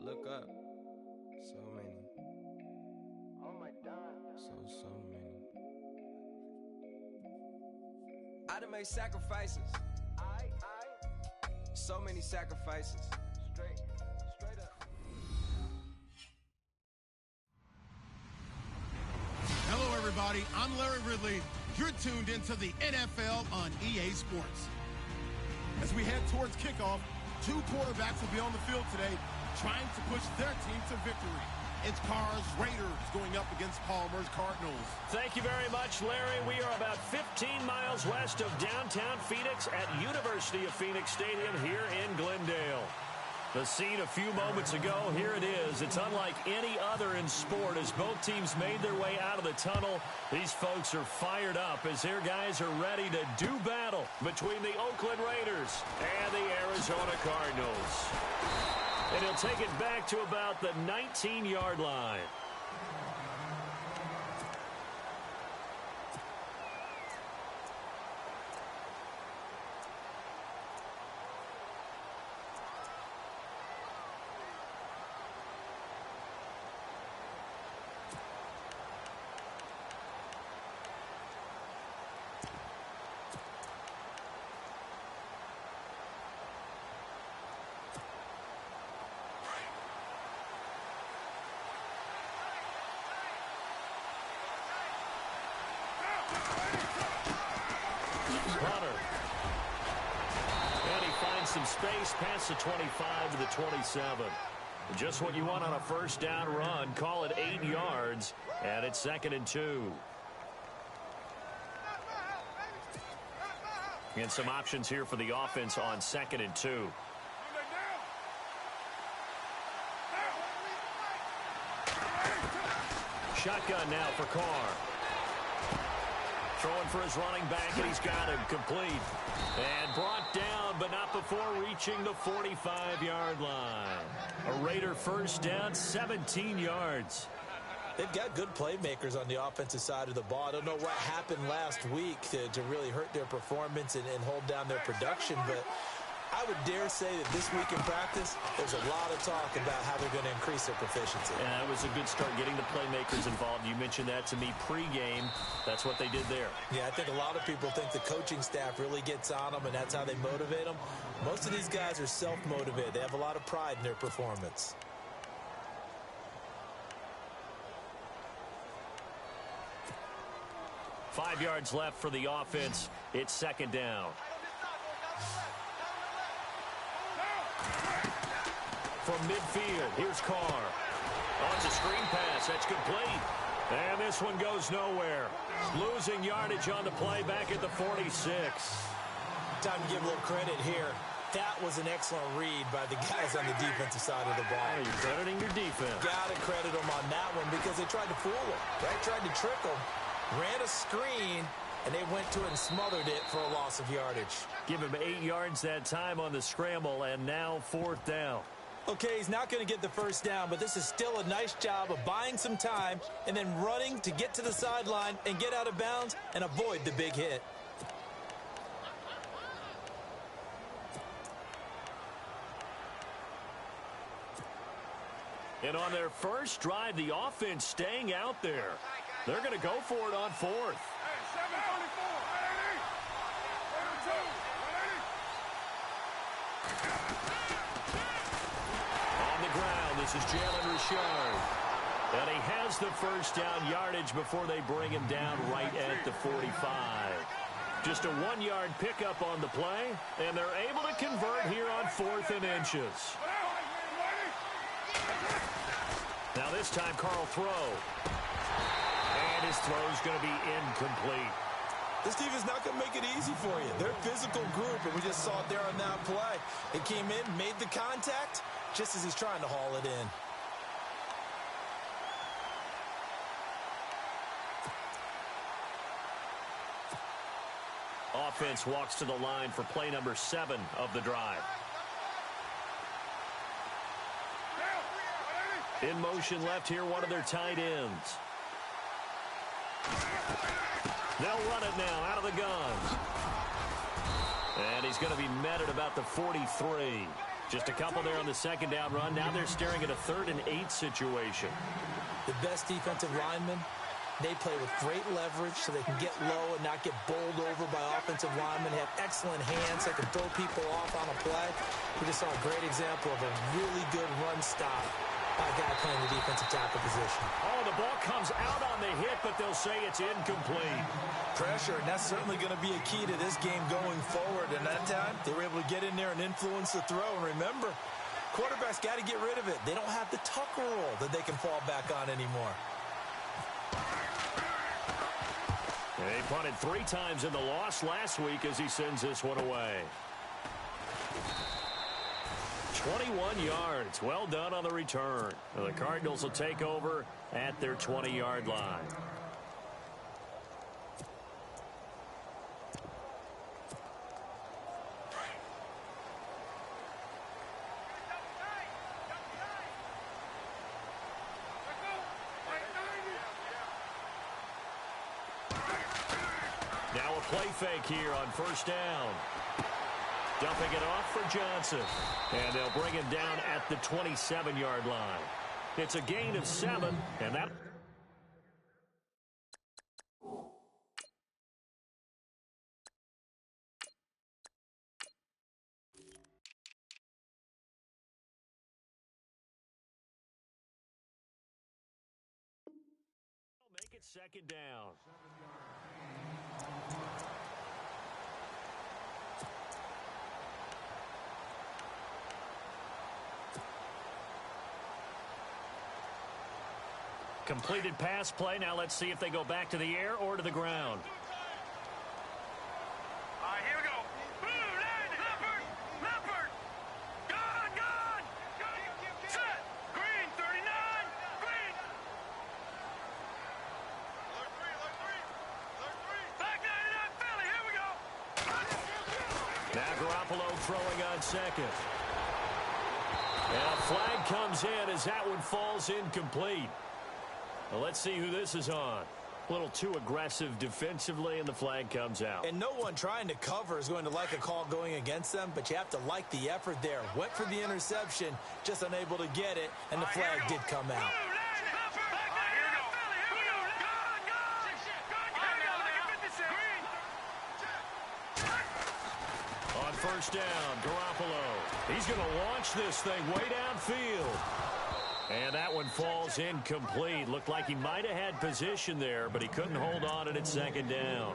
look up. So many. Oh my God. So many. I done made sacrifices. So many sacrifices. Straight up. Hello, everybody. I'm Larry Ridley. You're tuned into the NFL on EA Sports. As we head towards kickoff, two quarterbacks will be on the field today trying to push their team to victory. It's Carr's Raiders going up against Palmer's Cardinals. Thank you very much, Larry. We are about 15 miles west of downtown Phoenix at University of Phoenix Stadium here in Glendale. The scene a few moments ago, here it is. It's unlike any other in sport as both teams made their way out of the tunnel. These folks are fired up as their guys are ready to do battle between the Oakland Raiders and the Arizona Cardinals. And he'll take it back to about the 19-yard line. And he finds some space past the 25 to the 27. Just what you want on a first down run. Call it 8 yards, and it's 2nd and 2. And some options here for the offense on 2nd and 2. Shotgun now for Carr. Throwing for his running back, and he's got him complete. And brought down, but not before reaching the 45-yard line. A Raider first down, 17 yards. They've got good playmakers on the offensive side of the ball. I don't know what happened last week to really hurt their performance and hold down their production, but I would dare say that this week in practice, there's a lot of talk about how they're going to increase their proficiency. And that was a good start, getting the playmakers involved. You mentioned that to me pregame. That's what they did there. Yeah, I think a lot of people think the coaching staff really gets on them, and that's how they motivate them. Most of these guys are self-motivated. They have a lot of pride in their performance. Five yards left for the offense. It's 2nd down. From midfield, here's Carr. On the screen pass, that's complete. And this one goes nowhere. Losing yardage on the play back at the 46. Time to give a little credit here. That was an excellent read by the guys on the defensive side of the ball. Hey, you're crediting your defense. Got to credit them on that one because they tried to fool them, right? Tried to trick them. Ran a screen, and they went to it and smothered it for a loss of yardage. Give him 8 yards that time on the scramble, and now 4th down. Okay, he's not going to get the first down, but this is still a nice job of buying some time and then running to get to the sideline and get out of bounds and avoid the big hit. And on their first drive, the offense staying out there. They're going to go for it on 4th. On the ground, this is Jalen Richard. And he has the first down yardage before they bring him down right at the 45. Just a 1-yard pickup on the play, and they're able to convert here on 4th and inches. Now this time, Carl throw. And his throw is going to be incomplete. This team is not going to make it easy for you. They're a physical group, and we just saw it there on that play. They came in, made the contact, just as he's trying to haul it in. Offense walks to the line for play number 7 of the drive. In motion left here, one of their tight ends. They'll run it now out of the gun. And he's going to be met at about the 43. Just a couple there on the second down run. Now they're staring at a 3rd and 8 situation. The best defensive linemen, they play with great leverage so they can get low and not get bowled over by offensive linemen. They have excellent hands. They can throw people off on a play. We just saw a great example of a really good run stop by a guy playing the defensive tackle position. Oh, the ball comes out on the hit, but they'll say it's incomplete. Pressure, and that's certainly going to be a key to this game going forward. And that time, they were able to get in there and influence the throw. And remember, quarterbacks got to get rid of it. They don't have the tuck roll that they can fall back on anymore. They punted 3 times in the loss last week as he sends this one away. 21 yards. Well done on the return. The Cardinals will take over at their 20-yard line. Now a play fake here on first down. Dumping it off for Johnson. And they'll bring him down at the 27-yard line. It's a gain of 7, and that... Make it second down. Completed pass play. Now let's see if they go back to the air or to the ground. All right, here we go. Leopard. Gone. Set. Green, 39. Green. Alert three. Back 99, Philly. Here we go. Now Garoppolo throwing on second. And a flag comes in as that one falls incomplete. Well, let's see who this is on. A little too aggressive defensively, and the flag comes out. And no one trying to cover is going to like a call going against them, but you have to like the effort there. Went for the interception, just unable to get it, and the flag did come out. On first down, Garoppolo. He's going to launch this thing way downfield. And that one falls incomplete. Looked like he might have had position there, but he couldn't hold on at second down.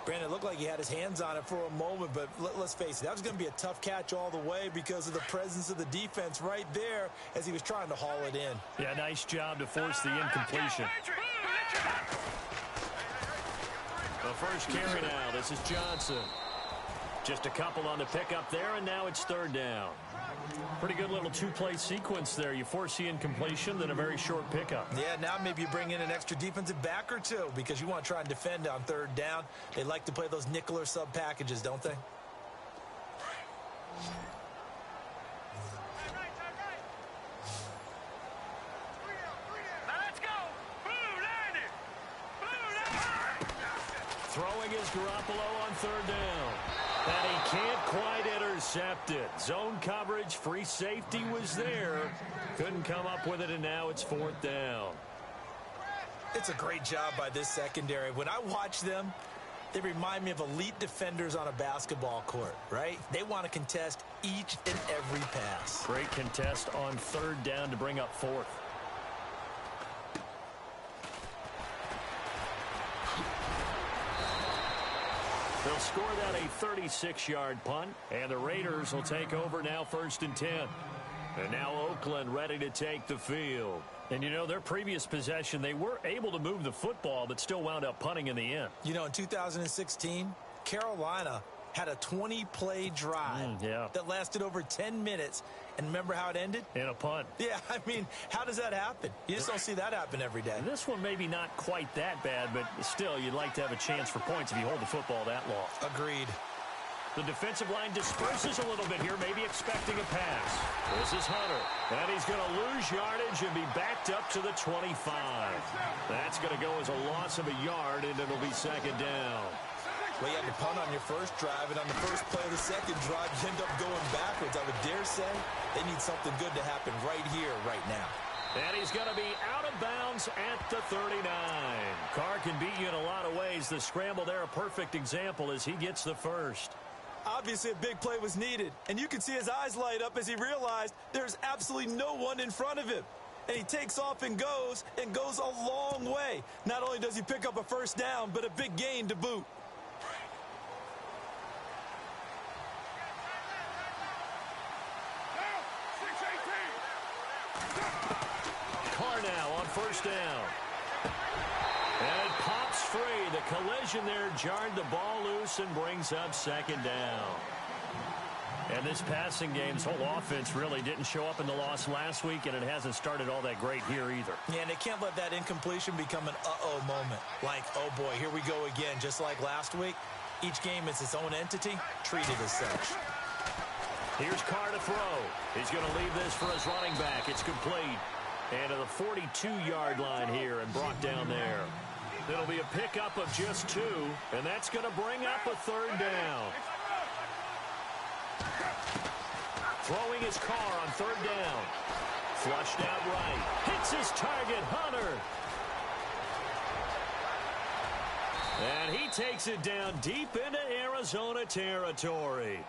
Brandon, it looked like he had his hands on it for a moment, but let's face it, that was going to be a tough catch all the way because of the presence of the defense right there as he was trying to haul it in. Yeah, nice job to force the incompletion. The first carry now. This is Johnson. Just a couple on the pickup there, and now it's third down. Pretty good little two-play sequence there. You force the incompletion, then a very short pickup. Yeah, now maybe you bring in an extra defensive back or two because you want to try and defend on third down. They like to play those nickel or sub packages, don't they? Throwing is Garoppolo on third down. And he can't quite intercept it. Zone coverage, free safety was there. Couldn't come up with it, and now it's fourth down. It's a great job by this secondary. When I watch them, they remind me of elite defenders on a basketball court, right? They want to contest each and every pass. Great contest on third down to bring up fourth. They'll score that a 36-yard punt, and the Raiders will take over now first and 10. And now Oakland ready to take the field. And, you know, their previous possession, they were able to move the football, but still wound up punting in the end. You know, in 2016, Carolina had a 20-play drive that lasted over 10 minutes. And remember how it ended? In a punt. Yeah, I mean, how does that happen? You just don't see that happen every day. And this one maybe not quite that bad, but still, you'd like to have a chance for points if you hold the football that long. Agreed. The defensive line disperses a little bit here, maybe expecting a pass. This is Hunter, and he's going to lose yardage and be backed up to the 25. That's going to go as a loss of a yard, and it'll be second down. Well, you had to punt on your first drive, and on the first play of the second drive, you end up going backwards. I would dare say they need something good to happen right here, right now. And he's going to be out of bounds at the 39. Carr can beat you in a lot of ways. The scramble there, a perfect example as he gets the first. Obviously, a big play was needed, and you can see his eyes light up as he realized there's absolutely no one in front of him. And he takes off and goes a long way. Not only does he pick up a first down, but a big gain to boot. Carr now on first down. And it pops free. The collision there jarred the ball loose and brings up second down. And this passing game's whole offense really didn't show up in the loss last week, and it hasn't started all that great here either. Yeah, and they can't let that incompletion become an uh-oh moment. Like, oh boy, here we go again, just like last week. Each game is its own entity, treated as such. Here's Carr to throw. He's going to leave this for his running back. It's complete. And to the 42-yard line here and brought down there. It'll be a pickup of just 2, and that's going to bring up a third down. Throwing his Carr on third down. Flushed out right. Hits his target, Hunter. And he takes it down deep into Arizona territory.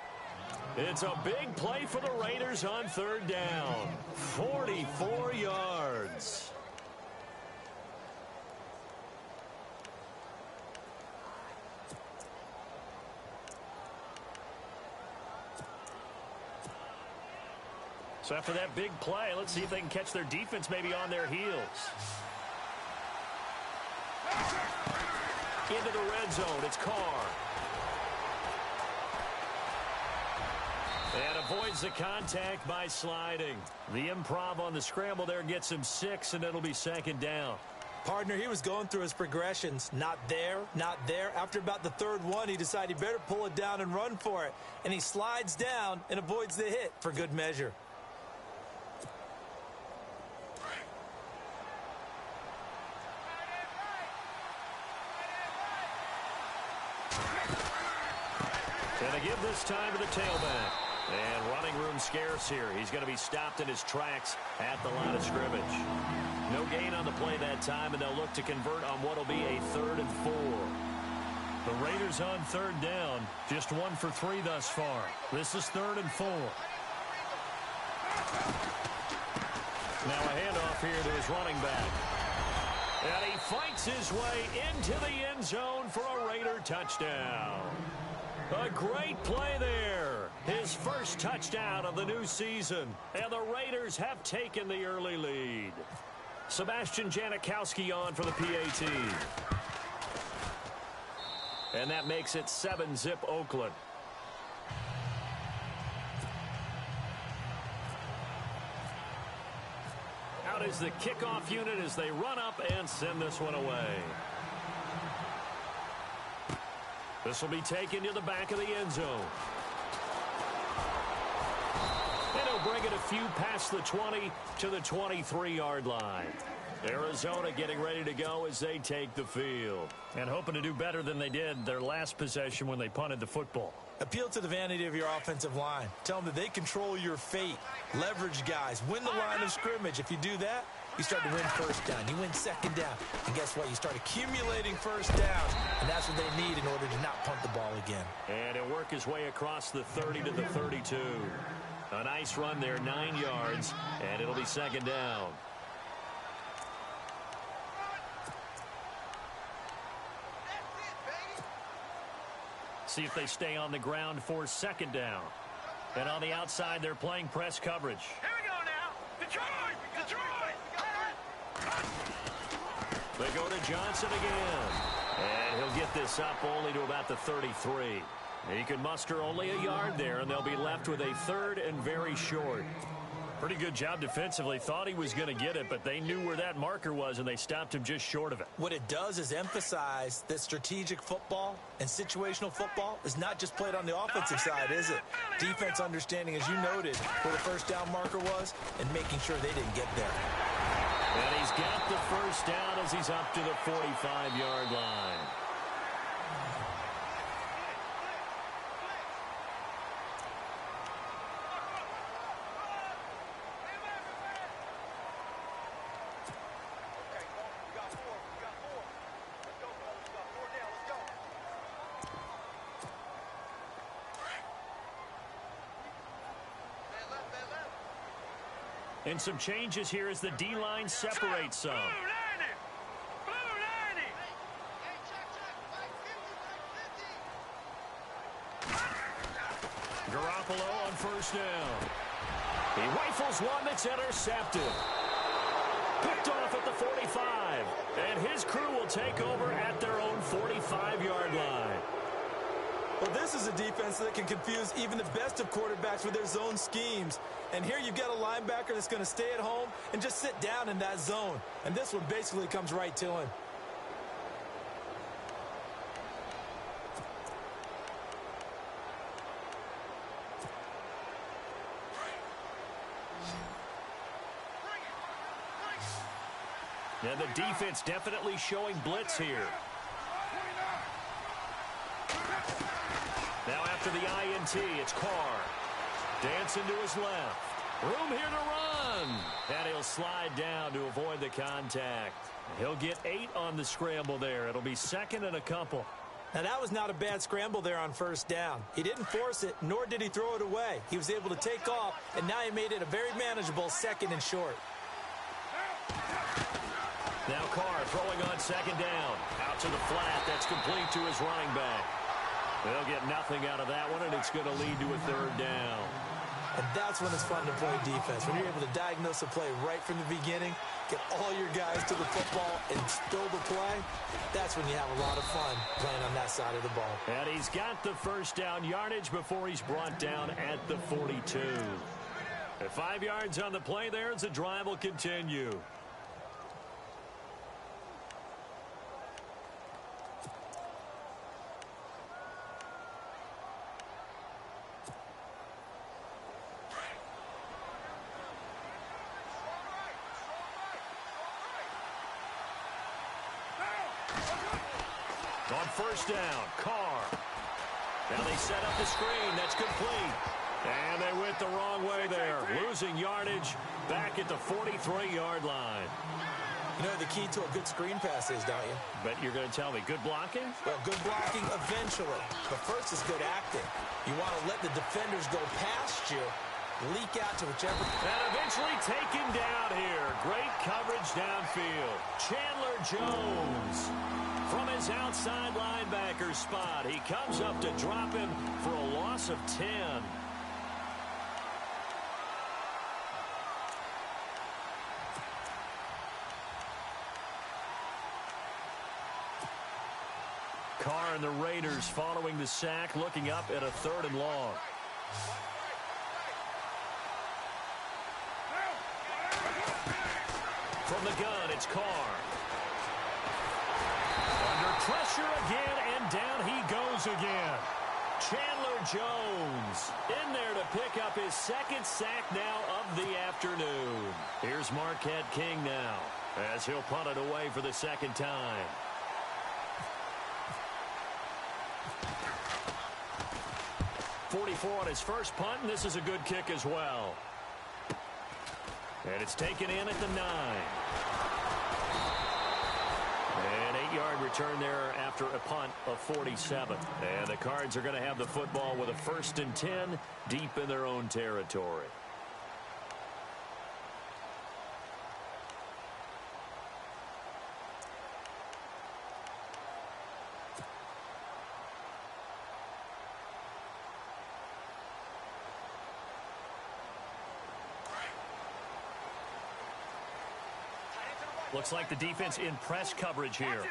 It's a big play for the Raiders on third down. 44 yards. So after that big play, let's see if they can catch their defense maybe on their heels. Into the red zone, it's Carr. And avoids the contact by sliding. The improv on the scramble there gets him 6, and it'll be second down. Partner, he was going through his progressions. Not there, not there. After about the third one, he decided he better pull it down and run for it. And he slides down and avoids the hit for good measure. And they give this time to the tailback. And running room scarce here. He's going to be stopped in his tracks at the line of scrimmage. No gain on the play that time, and they'll look to convert on what will be a 3rd and 4. The Raiders on third down, just 1 for 3 thus far. This is 3rd and 4. Now a handoff here to his running back. And he fights his way into the end zone for a Raider touchdown. A great play there. His first touchdown of the new season. And the Raiders have taken the early lead. Sebastian Janikowski on for the PAT. And that makes it 7-zip Oakland. Out is the kickoff unit as they run up and send this one away. This will be taken to the back of the end zone. And he'll bring it a few past the 20 to the 23-yard line. Arizona getting ready to go as they take the field. And hoping to do better than they did their last possession when they punted the football. Appeal to the vanity of your offensive line. Tell them that they control your fate. Leverage guys. Win the line of scrimmage. If you do that, you start to win first down. You win second down. And guess what? You start accumulating first downs. And that's what they need in order to not punt the ball again. And he'll work his way across the 30 to the 32. A nice run there, 9 yards. And it'll be second down. See if they stay on the ground for second down. And on the outside, they're playing press coverage. Here we go now. Detroit! Detroit! They go to Johnson again. And he'll get this up only to about the 33. He can muster only a yard there, and they'll be left with a 3rd and very short. Pretty good job defensively. Thought he was going to get it, but they knew where that marker was, and they stopped him just short of it. What it does is emphasize that strategic football and situational football is not just played on the offensive side, is it? Defense understanding, as you noted, where the first down marker was and making sure they didn't get there. And he's got the first down as he's up to the 45-yard line. And some changes here as the D-line separates some. Blue 90. Garoppolo on first down. He rifles one that's intercepted. Picked off at the 45. And his crew will take over at their own 45-yard line. Well, this is a defense that can confuse even the best of quarterbacks with their zone schemes. And here you've got a linebacker that's going to stay at home and just sit down in that zone. And this one basically comes right to him. And the defense definitely showing blitz here. Now after the INT, it's Carr. Dancing to his left. Room here to run. And he'll slide down to avoid the contact. He'll get 8 on the scramble there. It'll be second and a couple. Now, that was not a bad scramble there on first down. He didn't force it, nor did he throw it away. He was able to take off, and now he made it a very manageable second and short. Now Carr throwing on second down. Out to the flat. That's complete to his running back. They'll get nothing out of that one, and it's going to lead to a third down. And that's when it's fun to play defense. When you're able to diagnose a play right from the beginning, get all your guys to the football and spill the play, that's when you have a lot of fun playing on that side of the ball. And he's got the first down yardage before he's brought down at the 42. At 5 yards on the play there as the drive will continue. On first down, Carr. Now they set up the screen. That's complete. And they went the wrong way there. Losing yardage back at the 43-yard line. You know the key to a good screen pass is, don't you? But you're going to tell me, good blocking? Well, good blocking eventually. But first is good acting. You want to let the defenders go past you, leak out to whichever. And eventually taken down here. Great coverage downfield. Chandler Jones from his outside linebacker spot. He comes up to drop him for a loss of 10. Carr and the Raiders following the sack, looking up at a 3rd and long. From the gun, it's Carr. Under pressure again, and down he goes again. Chandler Jones in there to pick up his 2nd sack now of the afternoon. Here's Marquette King now as he'll punt it away for the 2nd time. .44 on his first punt, and this is a good kick as well. And it's taken in at the 9. An 8-yard return there after a punt of 47. And the Cards are going to have the football with a 1st and 10 deep in their own territory. Looks like the defense in press coverage here.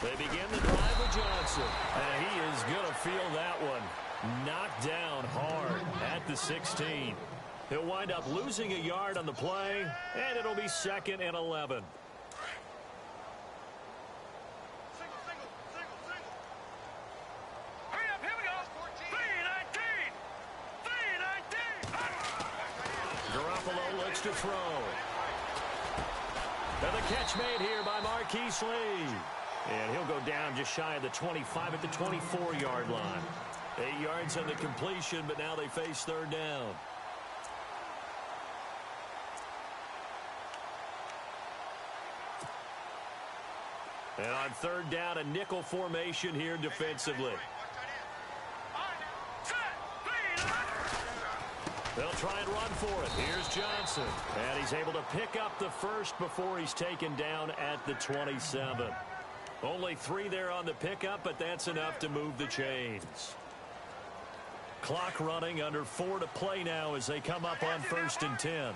They begin the drive with Johnson. And he is going to feel that one knocked down hard at the 16. He'll wind up losing a yard on the play, and it'll be 2nd and 11. To throw. And the catch made here by Marquise Lee. And he'll go down just shy of the 25 at the 24-yard line. 8 yards on the completion, but now they face 3rd down. And on 3rd down, a nickel formation here defensively. They'll try and run for it. Here's Johnson. And he's able to pick up the first before he's taken down at the 27. Only 3 there on the pickup, but that's enough to move the chains. Clock running, under 4 to play now as they come up on 1st and 10.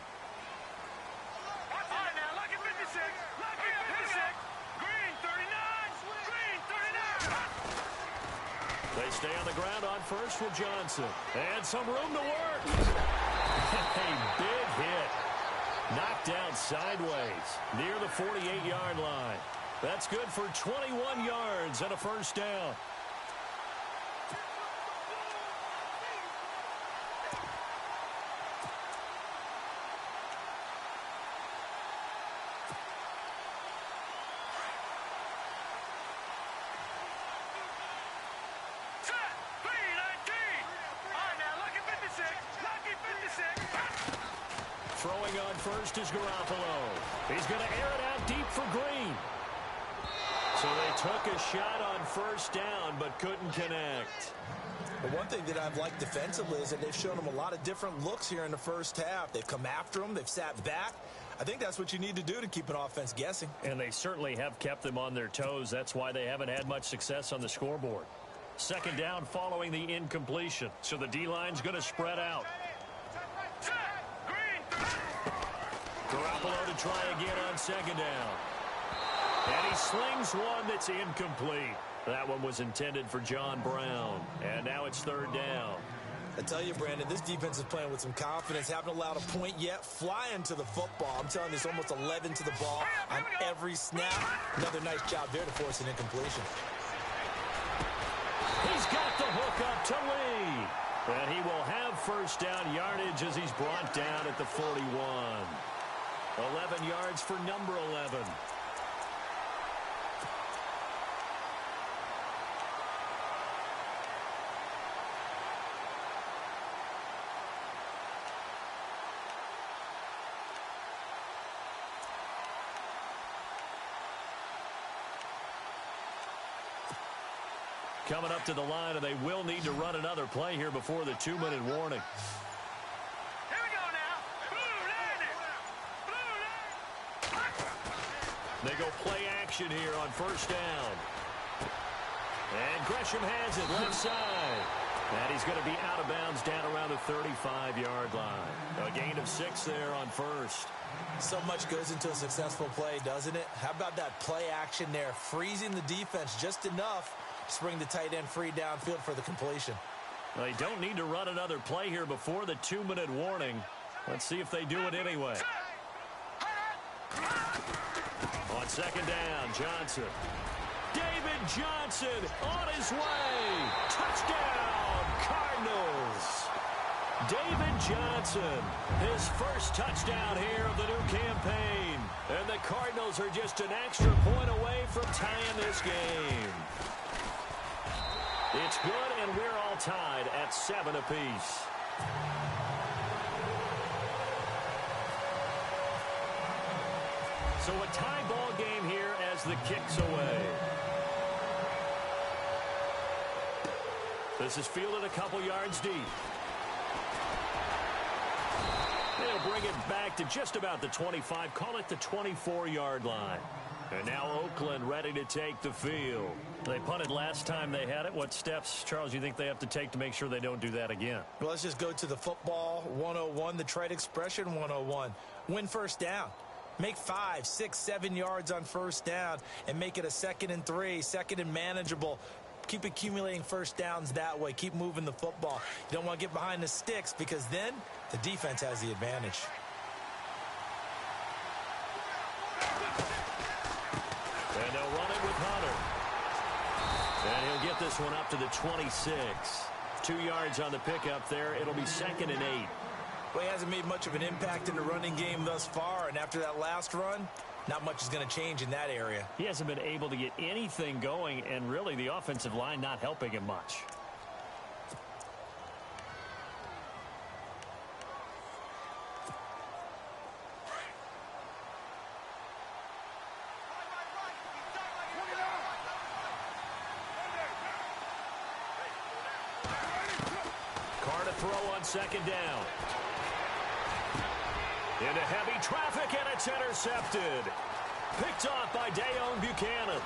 They stay on the ground on first with Johnson. And some room to work. A big hit. Knocked down sideways near the 48-yard line. That's good for 21 yards and a first down. Throwing on first is Garoppolo. He's going to air it out deep for Green. So they took a shot on first down but couldn't connect. But one thing that I've liked defensively is that they've shown them a lot of different looks here in the first half. They've come after them. They've sat back. I think that's what you need to do to keep an offense guessing. And they certainly have kept them on their toes. That's why they haven't had much success on the scoreboard. Second down following the incompletion. So the D-line's going to spread out. Garoppolo to try again on second down. And he slings one that's incomplete. That one was intended for John Brown. And now it's third down. I tell you, Brandon, this defense is playing with some confidence. Haven't allowed a point yet. Flying to the football. I'm telling you, it's almost 11 to the ball on every snap. Another nice job there to force an incompletion. He's got the hook up to Lee. And he will have first down yardage as he's brought down at the 41. 11 yards for number 11. Coming up to the line, and they will need to run another play here before the 2-minute warning. Here we go now. Blue line. They go play action here on first down. And Gresham has it left side. And he's going to be out of bounds down around the 35-yard line. A gain of 6 there on first. So much goes into a successful play, doesn't it? How about that play action there? Freezing the defense just enough to bring the tight end free downfield for the completion. They don't need to run another play here before the 2-minute warning. Let's see if they do it anyway. On second down, Johnson. David Johnson on his way. Touchdown, Cardinals. David Johnson, his first touchdown here of the new campaign. And the Cardinals are just an extra point away from tying this game. It's good, and we're all tied at 7 apiece. So a tie ball game here as the kick's away. This is fielded a couple yards deep. They'll bring it back to just about the 25, call it the 24-yard line. And now Oakland ready to take the field. They punted last time they had it. What steps, Charles, you think they have to take to make sure they don't do that again? Well, let's just go to the football 101, the trade expression 101. Win first down. Make 5, 6, 7 yards on first down and make it a 2nd and 3, 2nd and manageable. Keep accumulating first downs that way. Keep moving the football. You don't want to get behind the sticks because then the defense has the advantage. And they'll run it with Hunter. And he'll get this one up to the 26. 2 yards on the pickup there. It'll be 2nd and 8. Well, he hasn't made much of an impact in the running game thus far, and after that last run, not much is going to change in that area. He hasn't been able to get anything going, and really the offensive line not helping him much. throw on second down. Into heavy traffic, and it's intercepted. Picked off by Dayon Buchanan.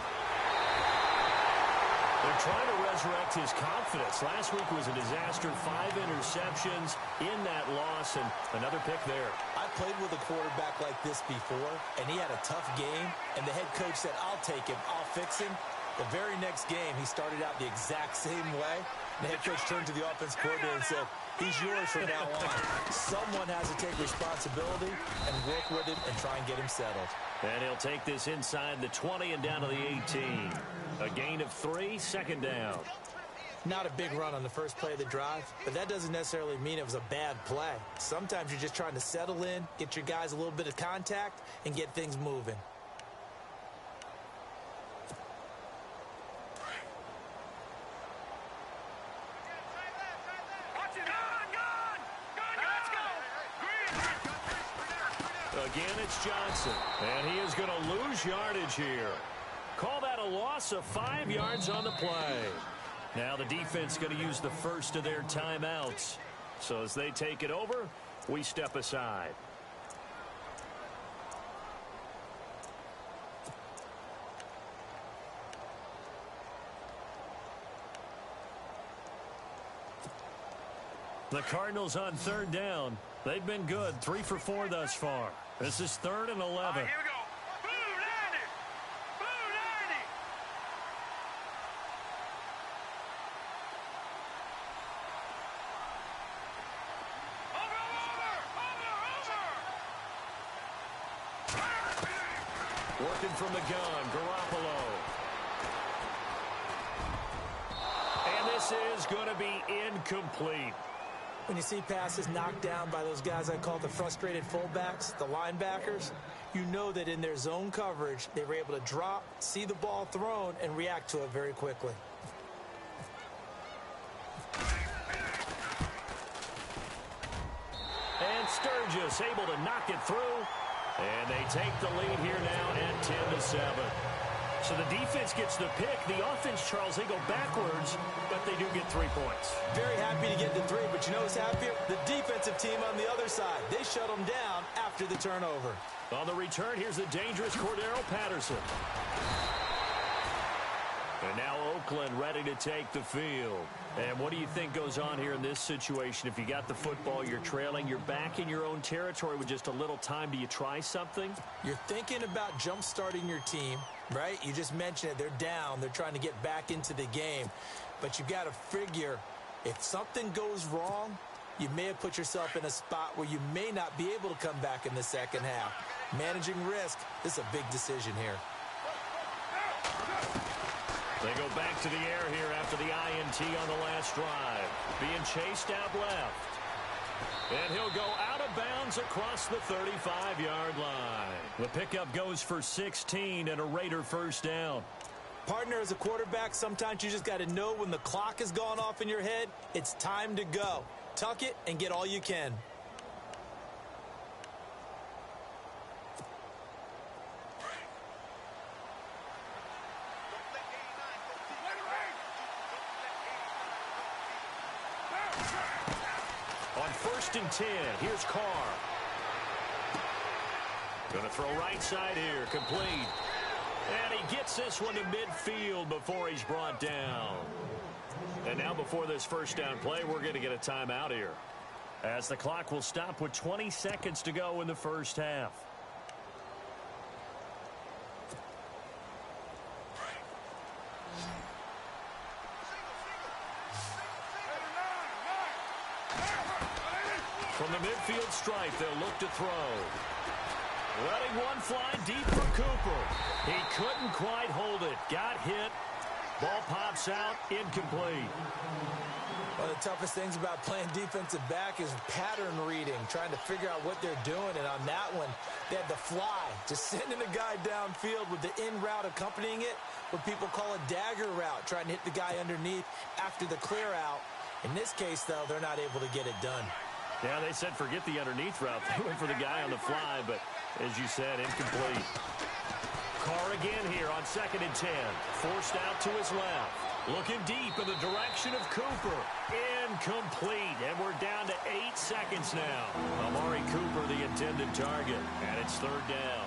They're trying to resurrect his confidence. Last week was a disaster. 5 interceptions in that loss, and another pick there. I played with a quarterback like this before, and he had a tough game, and the head coach said, I'll take him, I'll fix him. The very next game, he started out the exact same way. The head coach turned to the offense coordinator and said, he's yours from now on. Someone has to take responsibility and work with him and try and get him settled. And he'll take this inside the 20 and down to the 18. A gain of 3, second down. Not a big run on the first play of the drive, but that doesn't necessarily mean it was a bad play. Sometimes you're just trying to settle in, get your guys a little bit of contact, and get things moving. Again, it's Johnson, and he is going to lose yardage here. Call that a loss of 5 yards on the play. Now the defense going to use the first of their timeouts. So as they take it over, we step aside. The Cardinals on third down. They've been good, 3 for 4 thus far. This is 3rd and 11. All right, here we go. Blue 90. Blue 90. Over. Working from the gun, Garoppolo. And this is going to be incomplete. When you see passes knocked down by those guys I call the frustrated fullbacks, the linebackers, you know that in their zone coverage, they were able to drop, see the ball thrown, and react to it very quickly. And Sturgis able to knock it through. And they take the lead here now at 10-7. So the defense gets the pick. The offense, Charles, they go backwards, but they do get 3 points. Very happy to get the 3, but you know what's happier? The defensive team on the other side. They shut them down after the turnover. On the return, here's the dangerous Cordero Patterson. And now Oakland ready to take the field. And what do you think goes on here in this situation? If you got the football, you're trailing, you're back in your own territory with just a little time. Do you try something? You're thinking about jump-starting your team, right? You just mentioned it. They're down. They're trying to get back into the game. But you've got to figure if something goes wrong, you may have put yourself in a spot where you may not be able to come back in the second half. Managing risk, this is a big decision here. They go back to the air here after the INT on the last drive. Being chased out left. And he'll go out of bounds across the 35-yard line. The pickup goes for 16 and a Raider first down. Partner, as a quarterback, sometimes you just got to know when the clock has gone off in your head, it's time to go. Tuck it and get all you can. On 1st and 10, here's Carr. Going to throw right side here, complete. And he gets this one to midfield before he's brought down. And now before this first down play, we're going to get a timeout here, as the clock will stop with 20 seconds to go in the first half. From the midfield stripe, they'll look to throw. Letting one fly deep for Cooper. He couldn't quite hold it. Got hit. Ball pops out, incomplete. One of the toughest things about playing defensive back is pattern reading, trying to figure out what they're doing. And on that one, they had the fly, just sending a guy downfield with the in route accompanying it, what people call a dagger route, trying to hit the guy underneath after the clear out. In this case, though, they're not able to get it done. Yeah, they said forget the underneath route. They went for the guy on the fly, but as you said, incomplete. Carr again here on 2nd and 10. Forced out to his left. Looking deep in the direction of Cooper. Incomplete. And we're down to 8 seconds now. Amari Cooper, the intended target. And it's third down.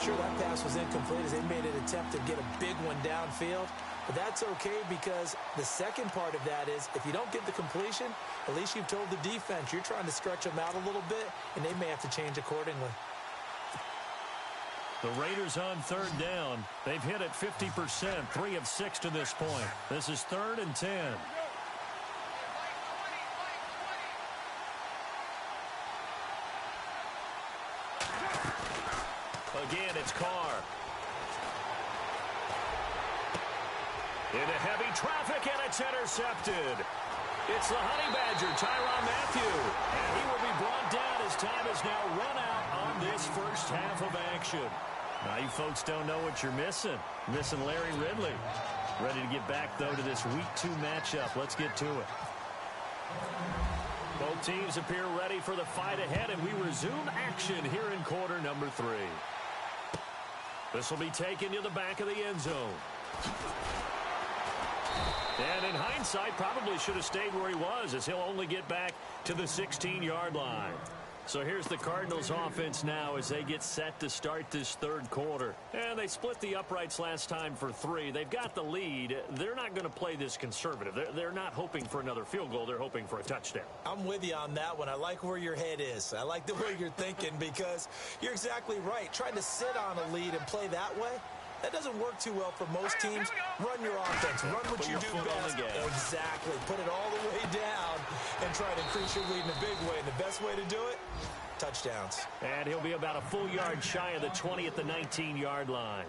Sure, that pass was incomplete as they made an attempt to get a big one downfield. But that's okay because the second part of that is if you don't get the completion, at least you've told the defense you're trying to stretch them out a little bit, and they may have to change accordingly. The Raiders on third down. They've hit it 50%, 3 of 6 to this point. This is 3rd and 10. Again, it's Carr. Into heavy traffic, and it's intercepted. It's the Honey Badger, Tyrann Mathieu. And he will be brought down as time is now run out on this first half of action. Now, you folks don't know what you're missing. Missing Larry Ridley. Ready to get back, though, to this Week 2 matchup. Let's get to it. Both teams appear ready for the fight ahead, and we resume action here in quarter number 3. This will be taken to the back of the end zone. And in hindsight, probably should have stayed where he was, as he'll only get back to the 16-yard line. So here's the Cardinals offense now as they get set to start this third quarter. And they split the uprights last time for 3. They've got the lead. They're not going to play this conservative. They're not hoping for another field goal. They're hoping for a touchdown. I'm with you on that one. I like where your head is. I like the way you're thinking because you're exactly right. Trying to sit on a lead and play that way, that doesn't work too well for most teams. Run your offense. Run what you do best. Exactly. Put it all the way down and try to increase your lead in a big way. And the best way to do it, touchdowns. And he'll be about a full yard shy of the 20 at the 19-yard line.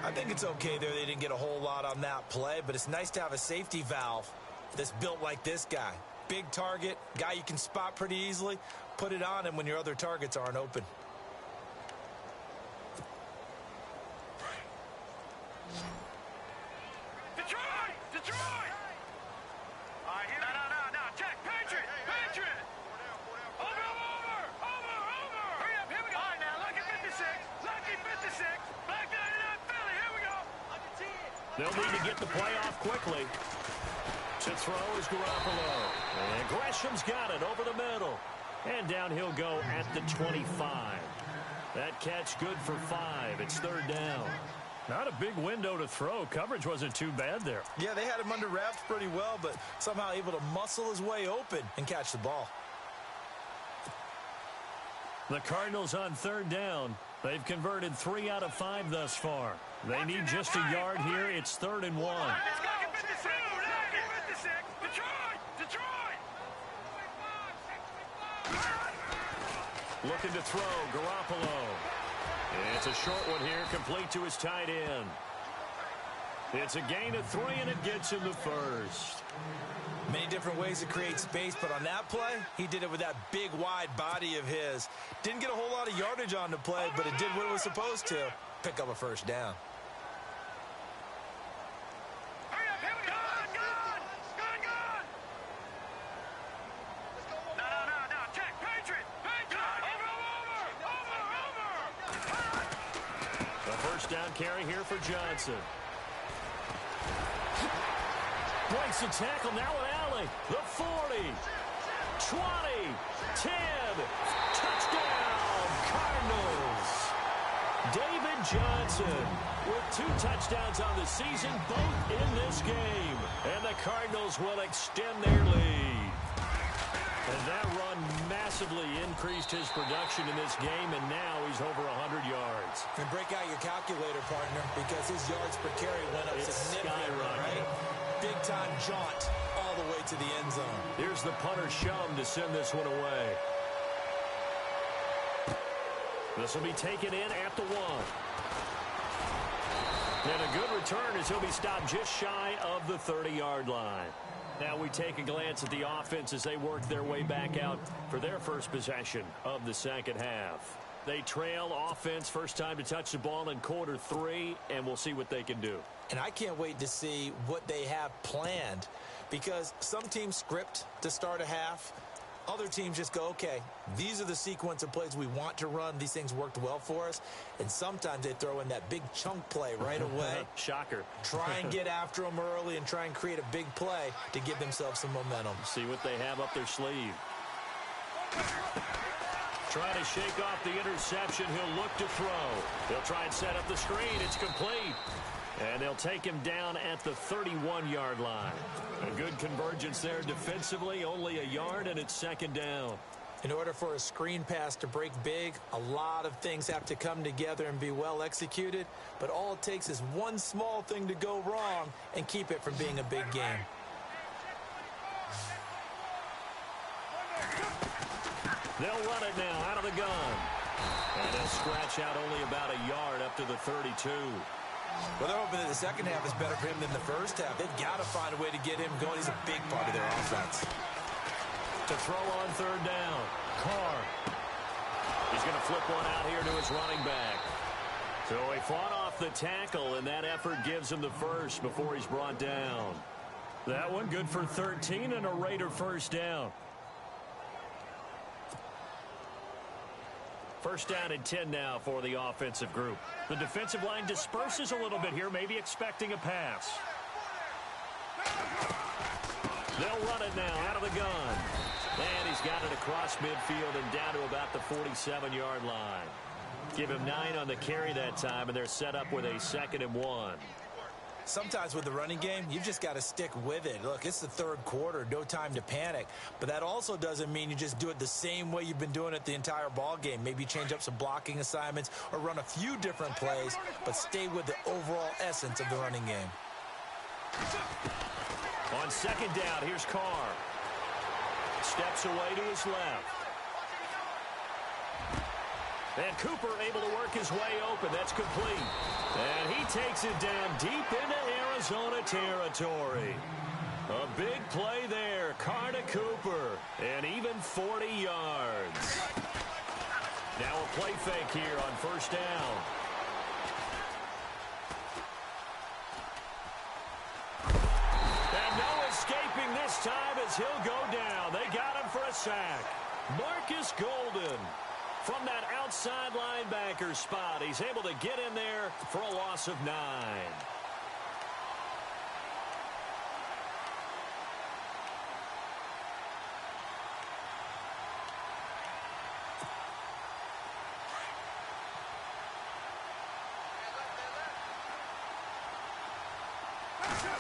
I think it's okay there. They didn't get a whole lot on that play, but it's nice to have a safety valve that's built like this guy. Big target, guy you can spot pretty easily. Put it on him when your other targets aren't open. Detroit! No, check, Patriot! Over! Hurry up, here we go! All right, now, lucky 56, back down in that Philly, here we go! They'll need to get the play off quickly. To throw is Garoppolo. And Gresham's got it over the middle. And down he'll go at the 25. That catch good for 5. It's third down. Not a big window to throw. Coverage wasn't too bad there. Yeah, they had him under wraps pretty well, but somehow able to muscle his way open and catch the ball. The Cardinals on third down. They've converted 3 out of 5 thus far. They need just a yard here. It's 3rd and 1. Detroit! Looking to throw, Garoppolo. It's a short one here, complete to his tight end. It's a gain of 3, and it gets him the first. Many different ways to create space, but on that play, he did it with that big, wide body of his. Didn't get a whole lot of yardage on the play, but it did what it was supposed to. Pick up a first down. Hurry up, here we go! Gun! No, check, Patriot! Over! A first down carry here for Johnson. Breaks the tackle, now with Alley. The 40, 20, 10. Touchdown, Cardinals. David Johnson with 2 touchdowns on the season, both in this game. And the Cardinals will extend their lead. And that run massively increased his production in this game, and now he's over 100 yards. And break out your calculator, partner, because his yards per carry went up significantly, right? Big-time jaunt all the way to the end zone. Here's the punter Shum to send this one away. This will be taken in at the 1. And a good return as he'll be stopped just shy of the 30-yard line. Now we take a glance at the offense as they work their way back out for their first possession of the second half. They trail offense, first time to touch the ball in quarter 3, and we'll see what they can do. And I can't wait to see what they have planned, because some teams script to start a half. Other teams just go, okay, these are the sequence of plays we want to run. These things worked well for us. And sometimes they throw in that big chunk play right away. Shocker. Try and get after them early and try and create a big play to give themselves some momentum. See what they have up their sleeve. Trying to shake off the interception. He'll look to throw. He'll try and set up the screen. It's complete. And they'll take him down at the 31-yard line. A good convergence there defensively. Only a yard, and it's second down. In order for a screen pass to break big, a lot of things have to come together and be well executed. But all it takes is one small thing to go wrong and keep it from being a big game. They'll run it now out of the gun. And they'll scratch out only about a yard up to the 32. Well, they're hoping that the second half is better for him than the first half. They've got to find a way to get him going. He's a big part of their offense. To throw on third down, Carr. He's going to flip one out here to his running back. So he fought off the tackle, and that effort gives him the first before he's brought down. That one good for 13 and a Raider first down. First down and 10 now for the offensive group. The defensive line disperses a little bit here, maybe expecting a pass. They'll run it now out of the gun. And he's got it across midfield and down to about the 47-yard line. Give him 9 on the carry that time, and they're set up with a 2nd and 1. Sometimes with the running game, you've just got to stick with it. Look, it's the third quarter, no time to panic. But that also doesn't mean you just do it the same way you've been doing it the entire ball game. Maybe change up some blocking assignments or run a few different plays, but stay with the overall essence of the running game. On second down, here's Carr. Steps away to his left. And Cooper able to work his way open. That's complete. And he takes it down deep into Arizona territory. A big play there. Carr to Cooper. And even 40 yards. Now a play fake here on first down. And no escaping this time as he'll go down. They got him for a sack. Marcus Golden. From that outside linebacker spot, he's able to get in there for a loss of 9.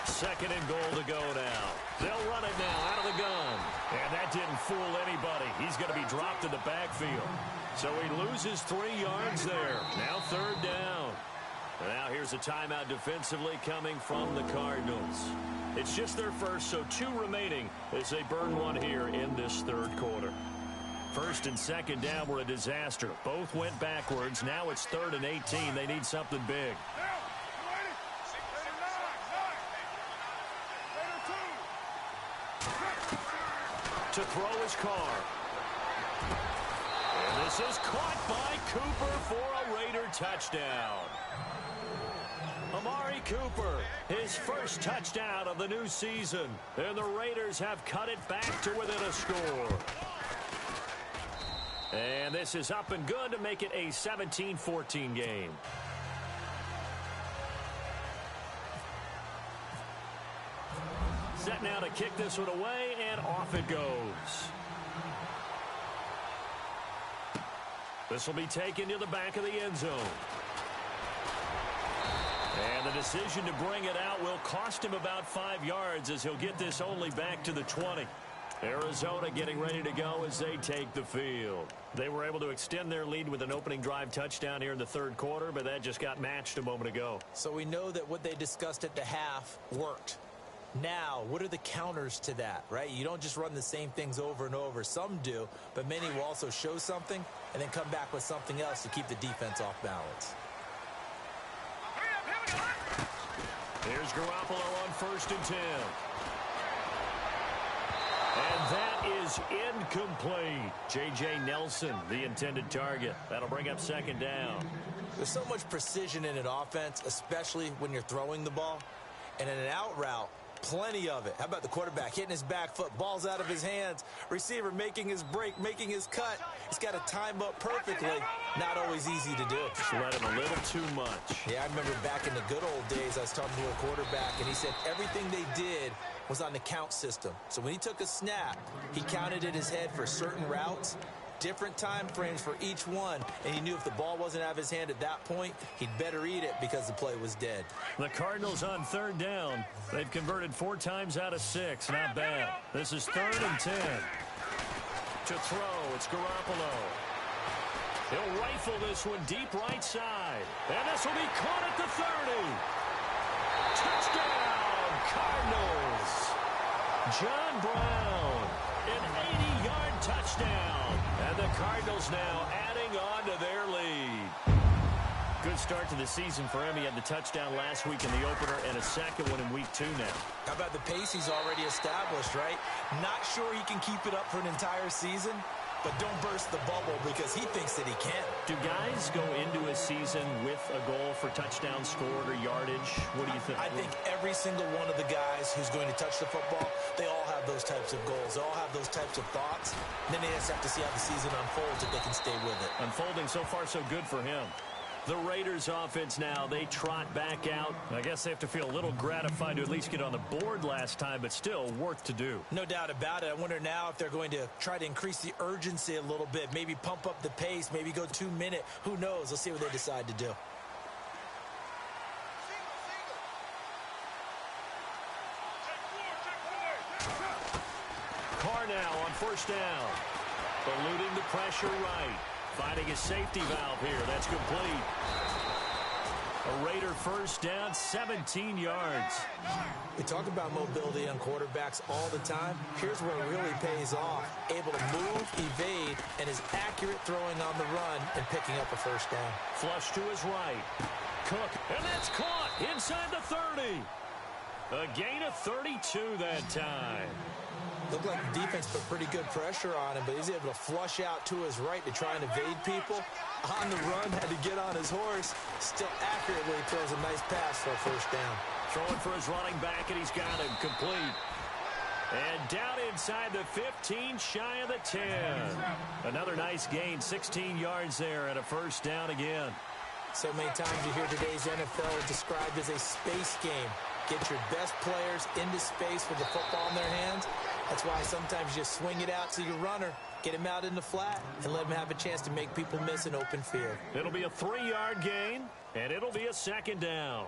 Second and goal to go now. They'll run it now out of the gun. And that didn't fool anybody. He's going to be dropped in the backfield. So he loses 3 yards there. Now third down. And now here's a timeout defensively coming from the Cardinals. It's just their first, so 2 remaining as they burn one here in this third quarter. First and second down were a disaster. Both went backwards. Now it's 3rd and 18. They need something big. To throw his Carr. And this is caught by Cooper for a Raider touchdown. Amari Cooper, his first touchdown of the new season. And the Raiders have cut it back to within a score. And this is up and good to make it a 17-14 game. Set now to kick this one away, and off it goes. This will be taken to the back of the end zone. And the decision to bring it out will cost him about 5 yards as he'll get this only back to the 20. Arizona getting ready to go as they take the field. They were able to extend their lead with an opening drive touchdown here in the third quarter, but that just got matched a moment ago. So we know that what they discussed at the half worked. Now, what are the counters to that, right? You don't just run the same things over and over. Some do, but many will also show something and then come back with something else to keep the defense off balance. Here's Garoppolo on 1st and 10. And that is incomplete. J.J. Nelson, the intended target. That'll bring up second down. There's so much precision in an offense, especially when you're throwing the ball. And in an out route, plenty of it. How about the quarterback hitting his back foot, balls out of his hands, receiver making his break, making his cut. He's got to time up perfectly. Not always easy to do. Just let him a little too much. Yeah, I remember back in the good old days, I was talking to a quarterback, and he said everything they did was on the count system. So when he took a snap, he counted in his head for certain routes, different time frames for each one, and he knew if the ball wasn't out of his hand at that point, he'd better eat it because the play was dead. The Cardinals on third down. They've converted 4 times out of 6. Not bad. This is 3rd and 10. To throw, it's Garoppolo. He'll rifle this one deep right side. And this will be caught at the 30. Touchdown, Cardinals. John Brown, an 80-yard touchdown. And the Cardinals now adding on to their lead. Good start to the season for him. He had the touchdown last week in the opener and a second one in week 2 now. How about the pace he's already established, right? Not sure he can keep it up for an entire season, but don't burst the bubble because he thinks that he can. Do guys go into a season with a goal for touchdown scored or yardage? What do you think? I think every single one of the guys who's going to touch the football, they all have those types of goals. They all have those types of thoughts. And then they just have to see how the season unfolds if they can stay with it. Unfolding so far so good for him. The Raiders offense now, they trot back out. I guess they have to feel a little gratified to at least get on the board last time, but still work to do. No doubt about it. I wonder now if they're going to try to increase the urgency a little bit, maybe pump up the pace, maybe go 2-minute. Who knows? Let's see what they decide to do. Carr now on 1st down. Eluding the pressure right. Finding a safety valve here. That's complete. A Raider 1st down, 17 yards. We talk about mobility on quarterbacks all the time. Here's where it really pays off. Able to move, evade, and is accurate throwing on the run and picking up a 1st down. Flush to his right. Cook, and that's caught inside the 30. A gain of 32 that time. Looked like the defense put pretty good pressure on him, but he's able to flush out to his right to try and evade people. On the run, had to get on his horse. Still accurately throws a nice pass for a 1st down. Throwing for his running back, and he's got him complete. And down inside the 15, shy of the 10. Another nice gain, 16 yards there, and a 1st down again. So many times you hear today's NFL described as a space game. Get your best players into space with the football in their hands. That's why sometimes you just swing it out to your runner, get him out in the flat, and let him have a chance to make people miss an open field. It'll be a 3-yard gain, and it'll be a 2nd down.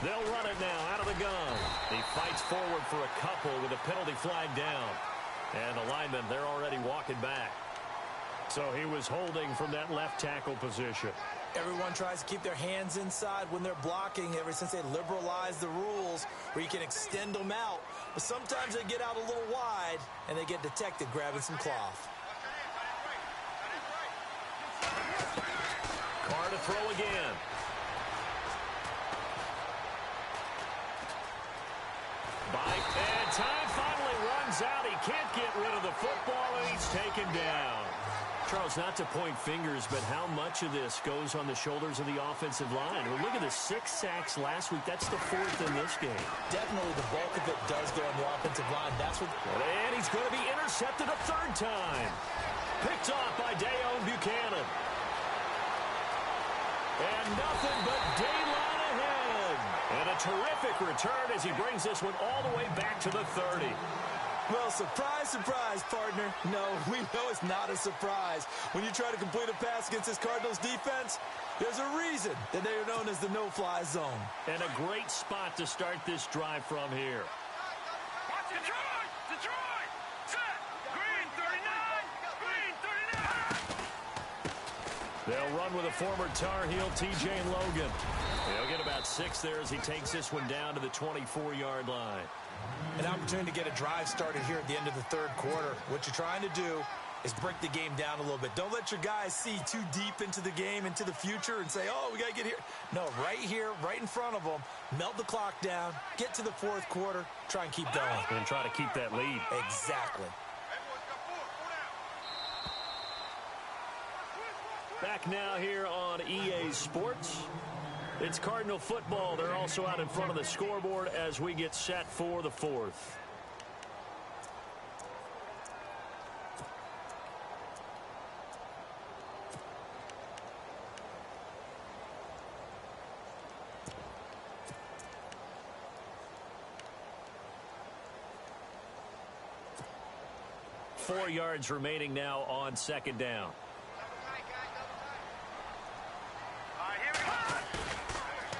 They'll run it now out of the gun. He fights forward for a couple with a penalty flag down. And the linemen, they're already walking back. So he was holding from that left tackle position. Everyone tries to keep their hands inside when they're blocking ever since they liberalized the rules where you can extend them out. But sometimes they get out a little wide and they get detected grabbing some cloth. Carr to throw again. And time finally runs out. He can't get rid of the football, and he's taken down. Charles, not to point fingers, but how much of this goes on the shoulders of the offensive line? Well, look at the 6 sacks last week. That's the 4th in this game. Definitely the bulk of it does go on the offensive line. That's what. And he's going to be intercepted a 3rd time. Picked off by Dayon Buchanan. And nothing but daylight ahead. And a terrific return as he brings this one all the way back to the 30. Well, surprise, surprise, partner. No, we know it's not a surprise. When you try to complete a pass against this Cardinals defense, there's a reason that they are known as the no-fly zone. And a great spot to start this drive from here. Detroit! Detroit! Set! Green 39! Green 39! They'll run with a former Tar Heel, TJ Logan. They'll get about 6 there as he takes this one down to the 24-yard line. An opportunity to get a drive started here at the end of the 3rd quarter. What you're trying to do is break the game down a little bit. Don't let your guys see too deep into the game, into the future, and say, oh, we got to get here. No, right here, right in front of them, melt the clock down, get to the 4th quarter, try and keep going. And try to keep that lead. Exactly. Back now here on EA Sports. It's Cardinal football. They're also out in front of the scoreboard as we get set for the fourth. Four yards remaining now on second down.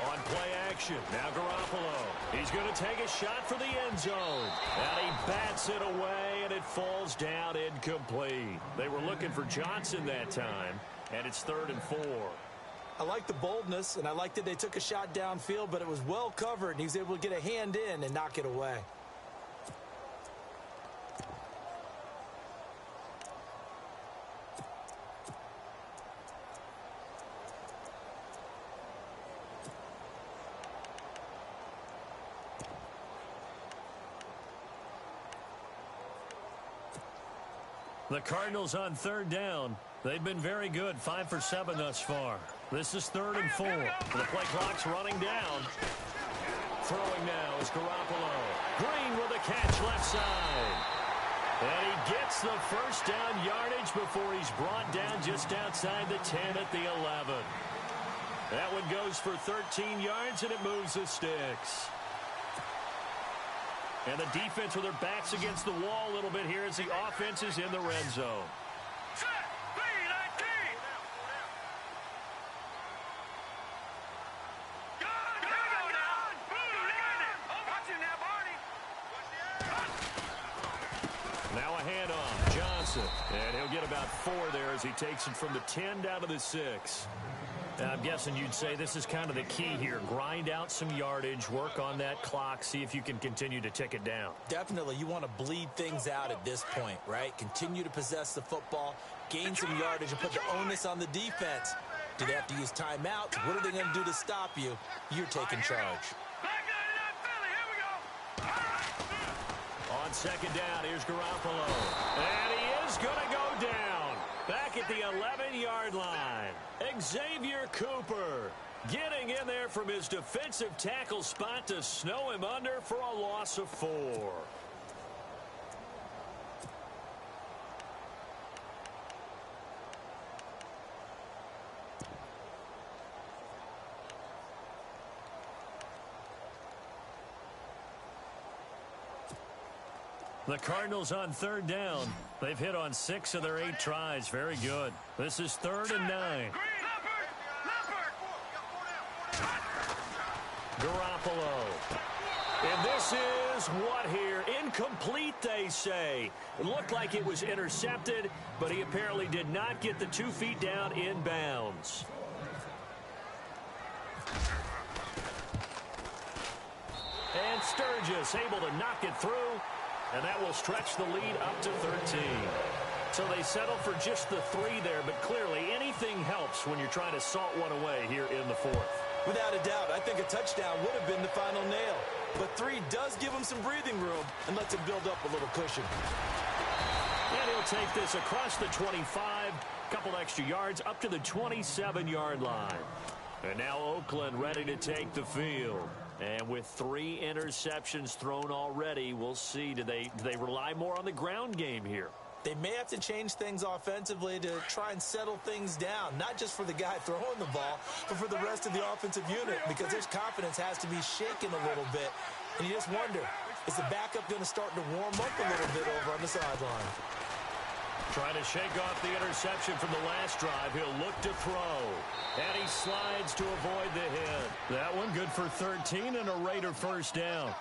On play action, now Garoppolo. He's going to take a shot for the end zone. And he bats it away, and it falls down incomplete. They were looking for Johnson that time, and it's 3rd and 4. I like the boldness, and I like that they took a shot downfield, but it was well covered, and he was able to get a hand in and knock it away. The Cardinals on 3rd down. They've been very good, 5 for 7 thus far. This is 3rd and 4. The play clock's running down. Throwing now is Garoppolo. Green with a catch left side. And he gets the first down yardage before he's brought down just outside the 10 at the 11. That one goes for 13 yards, and it moves the sticks. And the defense with their backs against the wall a little bit here as the offense is in the red zone. Set, B-19. Good, go now. Boom, watch it now, Barney. Now a handoff, Johnson. And he'll get about 4 there as he takes it from the 10 down to the 6. I'm guessing you'd say this is kind of the key here. Grind out some yardage, work on that clock, see if you can continue to tick it down. Definitely, you want to bleed things out at this point, right? Continue to possess the football, gain some yardage, and put the onus on the defense. Do they have to use timeouts? What are they going to do to stop you? You're taking charge. On second down, here's Garoppolo. And he is going to go down. Back at the 11-yard line. Xavier Cooper getting in there from his defensive tackle spot to snow him under for a loss of 4. The Cardinals on 3rd down. They've hit on 6 of their 8 tries. Very good. This is 3rd and 9. Garoppolo. And this is what here? Incomplete, they say. It looked like it was intercepted, but he apparently did not get the 2 feet down in bounds. And Sturgis able to knock it through. And that will stretch the lead up to 13. So they settle for just the 3 there, but clearly anything helps when you're trying to salt one away here in the 4th. Without a doubt, I think a touchdown would have been the final nail. But 3 does give him some breathing room and lets him build up a little cushion. And he'll take this across the 25, couple extra yards up to the 27-yard line. And now Oakland ready to take the field. And with 3 interceptions thrown already, we'll see. Do they rely more on the ground game here? They may have to change things offensively to try and settle things down, not just for the guy throwing the ball, but for the rest of the offensive unit, because his confidence has to be shaken a little bit. And you just wonder, is the backup going to start to warm up a little bit over on the sideline? Trying to shake off the interception from the last drive. He'll look to throw. And he slides to avoid the hit. That one good for 13 and a Raider first down.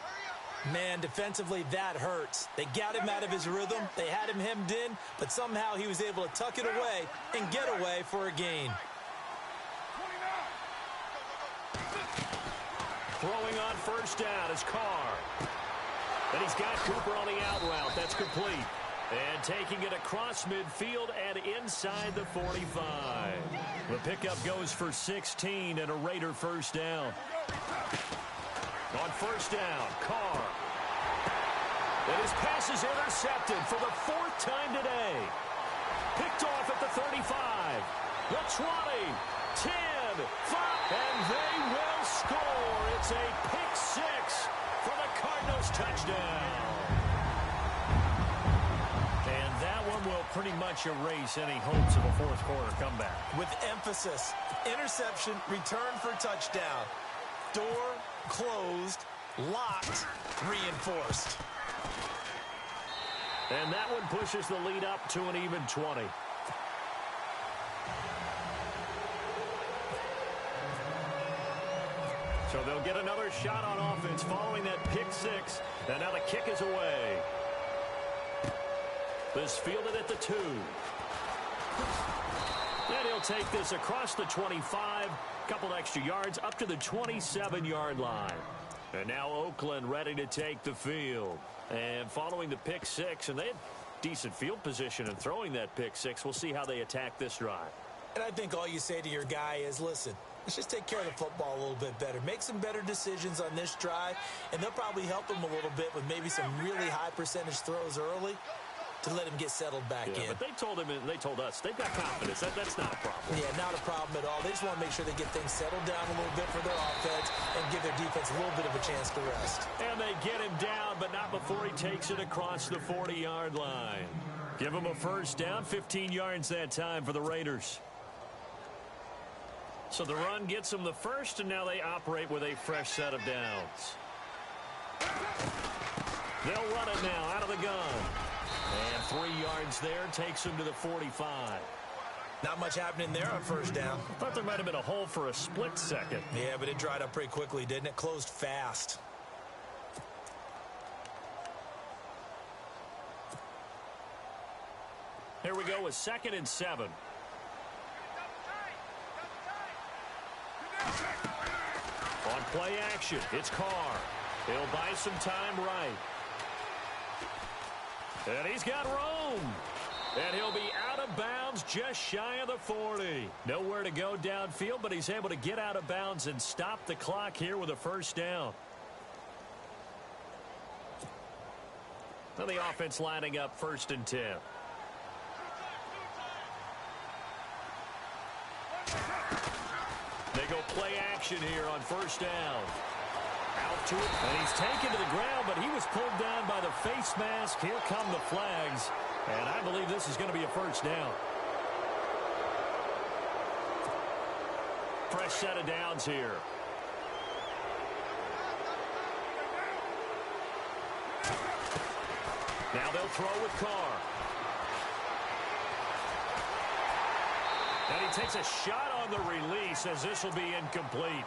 Man, defensively, that hurts. They got him out of his rhythm. They had him hemmed in, but somehow he was able to tuck it away and get away for a gain. Throwing on first down is Carr. And he's got Cooper on the out route. That's complete. And taking it across midfield and inside the 45. The pickup goes for 16 and a Raider first down. On first down, Carr. And his pass is intercepted for the 4th time today. Picked off at the 35. The 20, 10, 5, and they will score. It's a pick six for the Cardinals touchdown. And that one will pretty much erase any hopes of a fourth quarter comeback. With emphasis, interception, return for touchdown. Door closed, locked, reinforced. And that one pushes the lead up to an even 20. So they'll get another shot on offense following that pick six. And now the kick is away. This fielded at the 2. And he'll take this across the 25. Couple extra yards up to the 27-yard line. And now Oakland ready to take the field. And following the pick six, and they had decent field position in throwing that pick six. We'll see how they attack this drive. And I think all you say to your guy is, listen, let's just take care of the football a little bit better. Make some better decisions on this drive, and they'll probably help him a little bit with maybe some really high percentage throws early to let him get settled back in. But they told him, and they told us, they've got confidence. That's not a problem. Yeah, not a problem at all. They just want to make sure they get things settled down a little bit for their offense and give their defense a little bit of a chance to rest. And they get him down, but not before he takes it across the 40-yard line. Give him a first down, 15 yards that time for the Raiders. So the run gets them the first, and now they operate with a fresh set of downs. They'll run it now out of the gun. And 3 yards there takes him to the 45. Not much happening there on first down. I thought there might have been a hole for a split second. Yeah, but it dried up pretty quickly, didn't it? Closed fast. Here we go with 2nd and 7. On play action, it's Carr. He'll buy some time right. And he's got room. And he'll be out of bounds just shy of the 40. Nowhere to go downfield, but he's able to get out of bounds and stop the clock here with a first down. Now the offense lining up 1st and 10. They go play action here on first down. Out to it, and he's taken to the ground, but he was pulled down by the face mask. Here come the flags, and I believe this is going to be a first down. Fresh set of downs here. Now they'll throw with Carr. And he takes a shot on the release as this will be incomplete.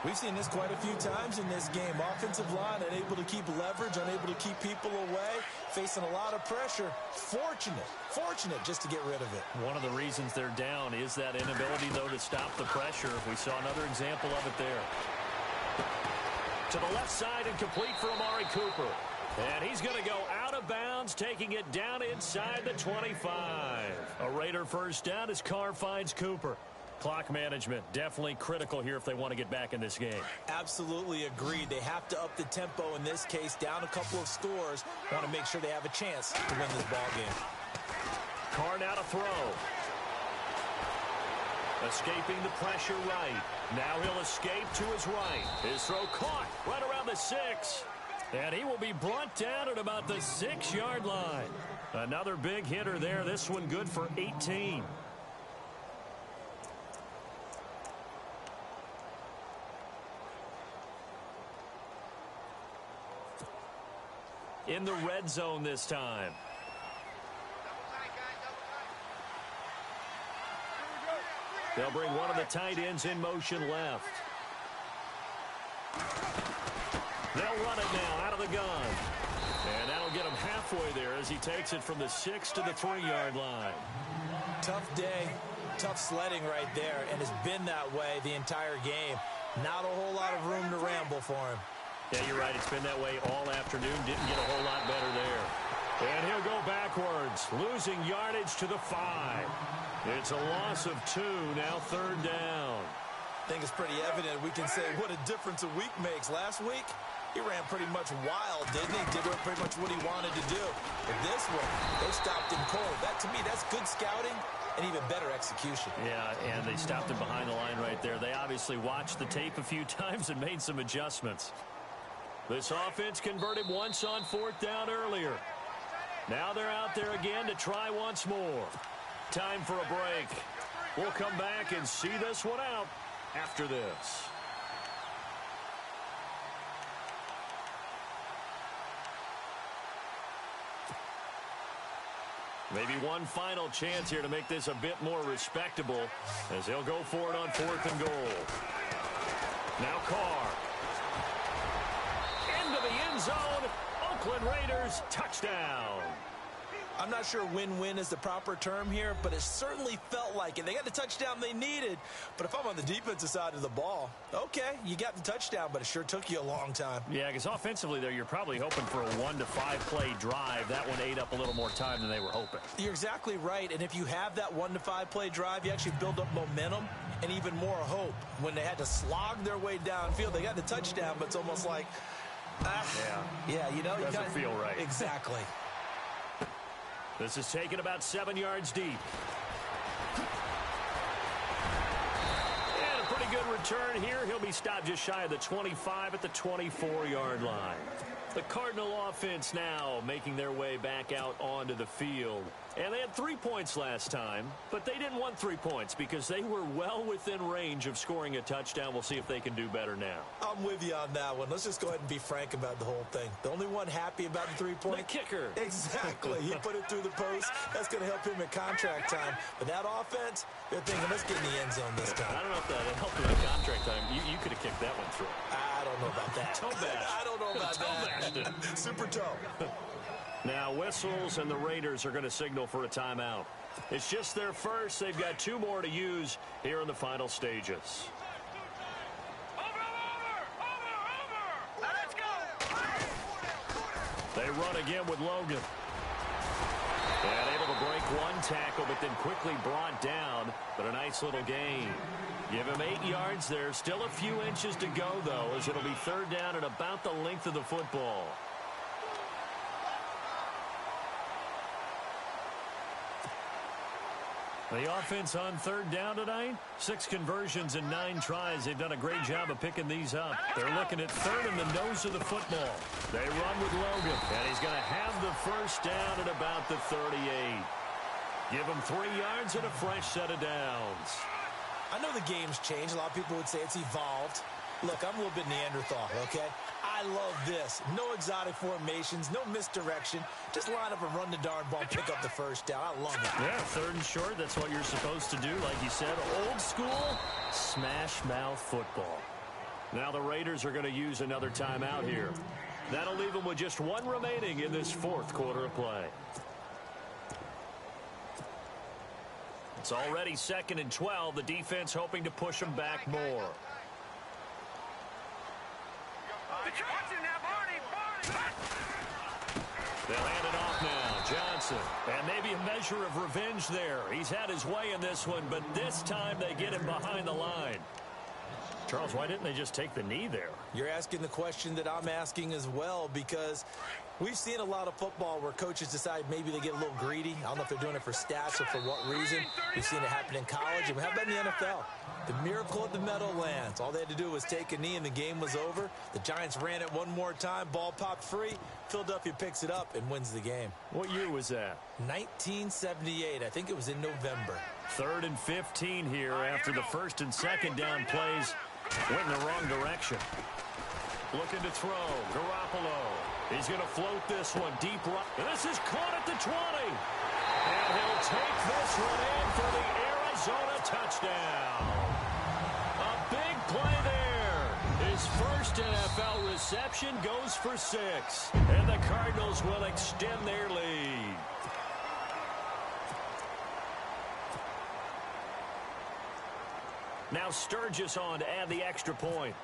We've seen this quite a few times in this game. Offensive line unable to keep leverage, unable to keep people away, facing a lot of pressure. Fortunate just to get rid of it. One of the reasons they're down is that inability, though, to stop the pressure. We saw another example of it there. To the left side and complete for Amari Cooper. And he's going to go out of bounds, taking it down inside the 25. A Raider first down as Carr finds Cooper. Clock management definitely critical here if they want to get back in this game. Absolutely agreed. They have to up the tempo in this case, down a couple of scores. Want to make sure they have a chance to win this ball game. Carr now to throw. Escaping the pressure right. Now he'll escape to his right. His throw caught right around the 6. And he will be brought down at about the 6-yard line. Another big hitter there. This one good for 18. In the red zone this time. They'll bring one of the tight ends in motion left. They'll run it now out of the gun. And that'll get him halfway there as he takes it from the 6 to the 3-yard line. Tough day, tough sledding right there, and it's been that way the entire game. Not a whole lot of room to ramble for him. Yeah, you're right. It's been that way all afternoon. Didn't get a whole lot better there. And he'll go backwards, losing yardage to the 5. It's a loss of 2, now 3rd down. I think it's pretty evident we can say what a difference a week makes. Last week, he ran pretty much wild, didn't he? Did pretty much what he wanted to do. But this one, they stopped him cold. That, to me, that's good scouting and even better execution. Yeah, and they stopped him behind the line right there. They obviously watched the tape a few times and made some adjustments. This offense converted once on 4th down earlier. Now they're out there again to try once more. Time for a break. We'll come back and see this one out after this. Maybe one final chance here to make this a bit more respectable as they'll go for it on 4th and goal. Now Carr. Into the end zone. Oakland Raiders touchdown. I'm not sure win-win is the proper term here, but it certainly felt like it. They got the touchdown they needed, but if I'm on the defensive side of the ball, okay, you got the touchdown, but it sure took you a long time. Yeah, because offensively there, you're probably hoping for a 1 to 5 play drive. That one ate up a little more time than they were hoping. You're exactly right, and if you have that 1 to 5 play drive, you actually build up momentum and even more hope. When they had to slog their way downfield, they got the touchdown, but it's almost like, yeah, you know, doesn't feel right. Exactly. This is taken about 7 yards deep. And a pretty good return here. He'll be stopped just shy of the 25 at the 24-yard line. The Cardinal offense now making their way back out onto the field. And they had 3 points last time, but they didn't want 3 points because they were well within range of scoring a touchdown. We'll see if they can do better now. I'm with you on that one. Let's just go ahead and be frank about the whole thing. The only one happy about the 3-point? The kicker. Exactly. He put it through the post. That's going to help him in contract time. But that offense, they're thinking, let's get in the end zone this time. I don't know if that helped him in contract time. You could have kicked that one through. I don't know about that. Toe bash. I don't know about that. Super toe. Now whistles, and the Raiders are going to signal for a timeout. It's just their first. They've got 2 more to use here in the final stages. Now let's go. They run again with Logan. And able to break 1 tackle, but then quickly brought down. But a nice little gain. Give him 8 yards there. Still a few inches to go, though, as it'll be 3rd down at about the length of the football. The offense on 3rd down tonight, 6 conversions and 9 tries. They've done a great job of picking these up. They're looking at 3rd in the nose of the football. They run with Logan, and he's going to have the 1st down at about the 38. Give him 3 yards and a fresh set of downs. I know the game's changed. A lot of people would say it's evolved. Look, I'm a little bit Neanderthal, okay? I love this. No exotic formations, no misdirection. Just line up and run the darn ball, pick up the 1st down. I love it. Yeah, 3rd and short, that's what you're supposed to do. Like you said, old school, smash mouth football. Now the Raiders are going to use another timeout here. That'll leave them with just 1 remaining in this 4th quarter of play. It's already 2nd and 12. The defense hoping to push them back more. They'll hand it off now. Johnson. And maybe a measure of revenge there. He's had his way in this one, but this time they get him behind the line. Charles, why didn't they just take the knee there? You're asking the question that I'm asking as well, because we've seen a lot of football where coaches decide maybe they get a little greedy. I don't know if they're doing it for stats or for what reason. We've seen it happen in college, and how about in the NFL? The miracle of the Meadowlands. All they had to do was take a knee, and the game was over. The Giants ran it one more time. Ball popped free. Philadelphia picks it up and wins the game. What year was that? 1978. I think it was in November. 3rd and 15 here after the 1st and 2nd down plays went in the wrong direction. Looking to throw. Garoppolo. He's going to float this one deep right. This is caught at the 20. And he'll take this one in for the Arizona touchdown. A big play there. His 1st NFL reception goes for 6. And the Cardinals will extend their lead. Now Sturgis on to add the extra point.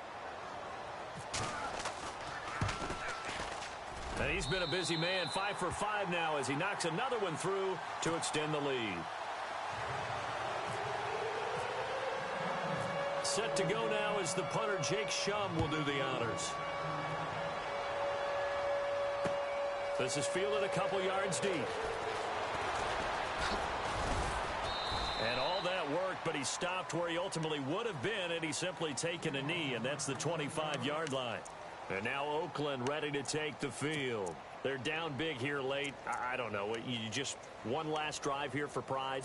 And he's been a busy man, 5 for 5 now as he knocks another one through to extend the lead. Set to go now as the punter Jake Shum will do the honors. This is fielded a couple yards deep. And all that work, but he stopped where he ultimately would have been had he simply taken a knee, and that's the 25-yard line. And now Oakland ready to take the field. They're down big here late. I don't know. You just one last drive here for pride?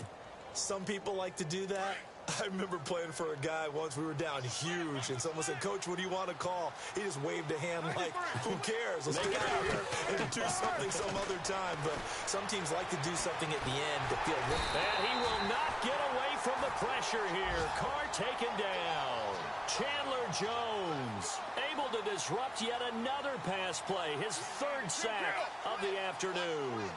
Some people like to do that. I remember playing for a guy once. We were down huge, and someone said, "Coach, what do you want to call?" He just waved a hand like, who cares? Let's get out here and do something some other time. But some teams like to do something at the end to feel good. And he will not get away from the pressure here. Carr taken down. Chandler Jones able to disrupt yet another pass play. His third sack of the afternoon.